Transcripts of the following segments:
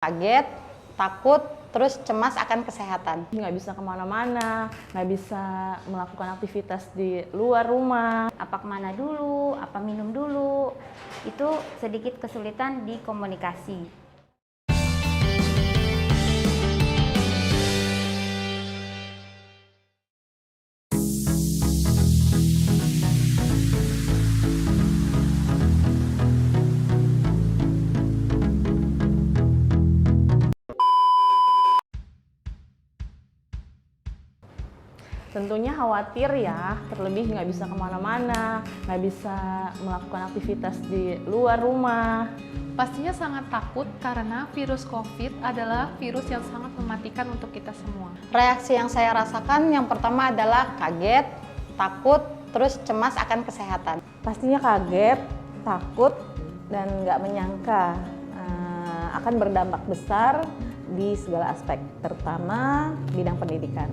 Kaget, takut, terus cemas akan kesehatan. Nggak bisa kemana-mana, nggak bisa melakukan aktivitas di luar rumah. Apa kemana dulu, apa minum dulu, itu sedikit kesulitan di komunikasi. Tentunya khawatir ya, terlebih nggak bisa kemana-mana, nggak bisa melakukan aktivitas di luar rumah. Pastinya sangat takut karena virus COVID adalah virus yang sangat mematikan untuk kita semua. Reaksi yang saya rasakan yang pertama adalah kaget, takut, terus cemas akan kesehatan. Pastinya kaget, takut, dan nggak menyangka akan berdampak besar di segala aspek, terutama bidang pendidikan.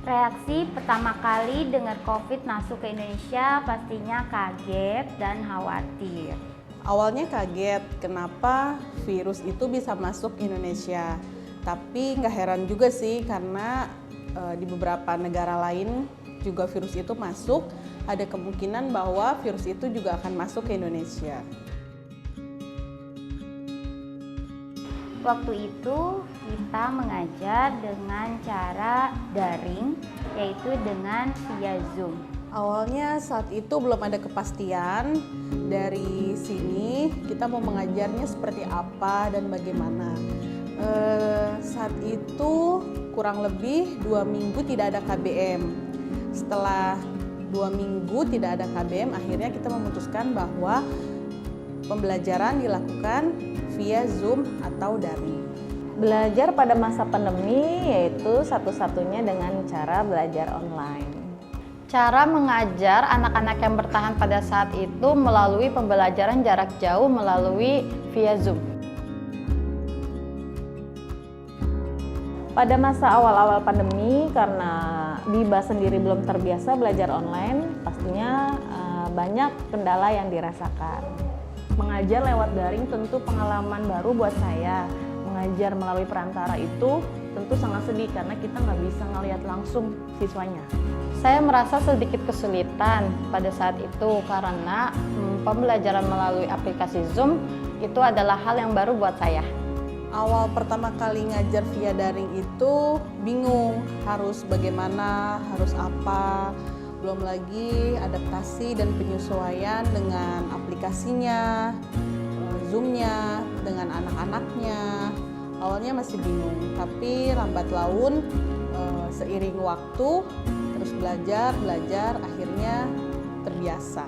Reaksi pertama kali dengar COVID masuk ke Indonesia pastinya kaget dan khawatir. Awalnya kaget, kenapa virus itu bisa masuk Indonesia. Tapi nggak heran juga sih, karena di beberapa negara lain juga virus itu masuk. Ada kemungkinan bahwa virus itu juga akan masuk ke Indonesia. Waktu itu kita mengajar dengan cara daring, yaitu dengan via Zoom. Awalnya saat itu belum ada kepastian dari sini kita mau mengajarnya seperti apa dan bagaimana. Saat itu kurang lebih 2 minggu tidak ada KBM. Setelah 2 minggu tidak ada KBM, akhirnya kita memutuskan bahwa pembelajaran dilakukan via Zoom atau daring. Belajar pada masa pandemi yaitu satu-satunya dengan cara belajar online. Cara mengajar anak-anak yang bertahan pada saat itu melalui pembelajaran jarak jauh melalui via Zoom. Pada masa awal-awal pandemi, karena Diba sendiri belum terbiasa belajar online, pastinya banyak kendala yang dirasakan. Mengajar lewat daring tentu pengalaman baru buat saya. Mengajar melalui perantara itu tentu sangat sedih karena kita nggak bisa ngelihat langsung siswanya. Saya merasa sedikit kesulitan pada saat itu karena pembelajaran melalui aplikasi Zoom itu adalah hal yang baru buat saya. Awal pertama kali ngajar via daring itu bingung, harus bagaimana, harus apa. Belum lagi adaptasi dan penyesuaian dengan aplikasinya, Zoom-nya, dengan anak-anaknya. Awalnya masih bingung, tapi lambat laun seiring waktu terus belajar, akhirnya terbiasa.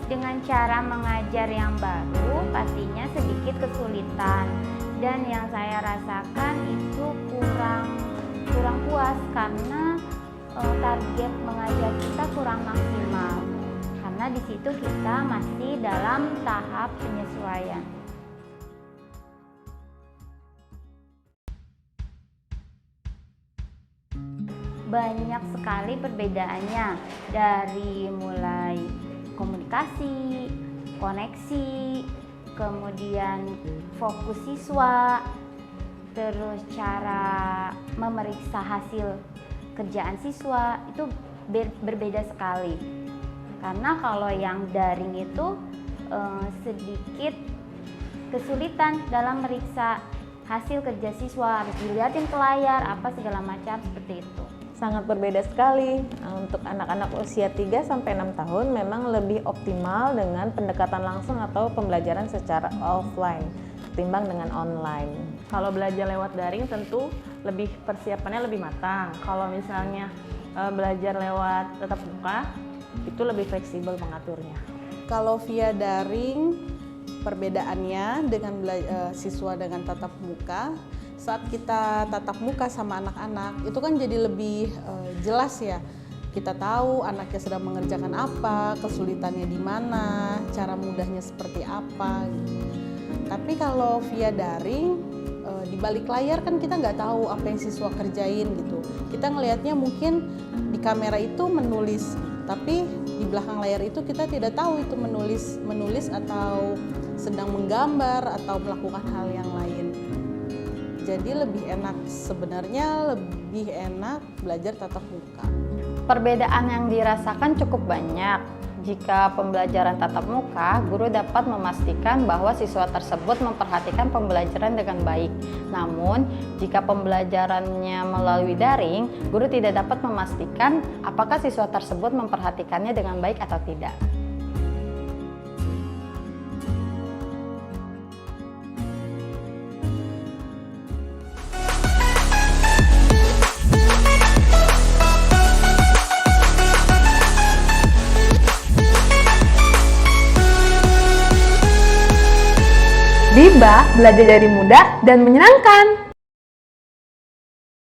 Dengan cara mengajar yang baru pastinya sedikit kesulitan, dan yang saya rasakan itu kurang puas karena target mengajar kita kurang maksimal, karena di situ kita masih dalam tahap penyesuaian. Banyak sekali perbedaannya, dari mulai komunikasi, koneksi, kemudian fokus siswa, terus cara memeriksa hasil kerjaan siswa itu berbeda sekali. Karena kalau yang daring itu sedikit kesulitan dalam meriksa hasil kerja siswa, harus dilihatin ke layar apa segala macam seperti itu. Sangat berbeda sekali. Untuk anak-anak usia 3-6 tahun memang lebih optimal dengan pendekatan langsung atau pembelajaran secara offline ketimbang dengan online. Kalau belajar lewat daring tentu persiapannya lebih matang. Kalau misalnya belajar lewat tatap muka itu lebih fleksibel mengaturnya. Kalau via daring, perbedaannya dengan siswa dengan tatap muka, saat kita tatap muka sama anak-anak itu kan jadi lebih jelas ya. Kita tahu anaknya sedang mengerjakan apa, kesulitannya di mana, cara mudahnya seperti apa. Tapi kalau via daring, di balik layar kan kita nggak tahu apa yang siswa kerjain gitu. Kita ngelihatnya mungkin di kamera itu menulis, tapi di belakang layar itu kita tidak tahu itu menulis atau sedang menggambar atau melakukan hal yang lain. Jadi lebih enak, sebenarnya lebih enak belajar tatap muka. Perbedaan yang dirasakan cukup banyak. Jika pembelajaran tatap muka, guru dapat memastikan bahwa siswa tersebut memperhatikan pembelajaran dengan baik. Namun, jika pembelajarannya melalui daring, guru tidak dapat memastikan apakah siswa tersebut memperhatikannya dengan baik atau tidak. Biba belajar dari mudah dan menyenangkan.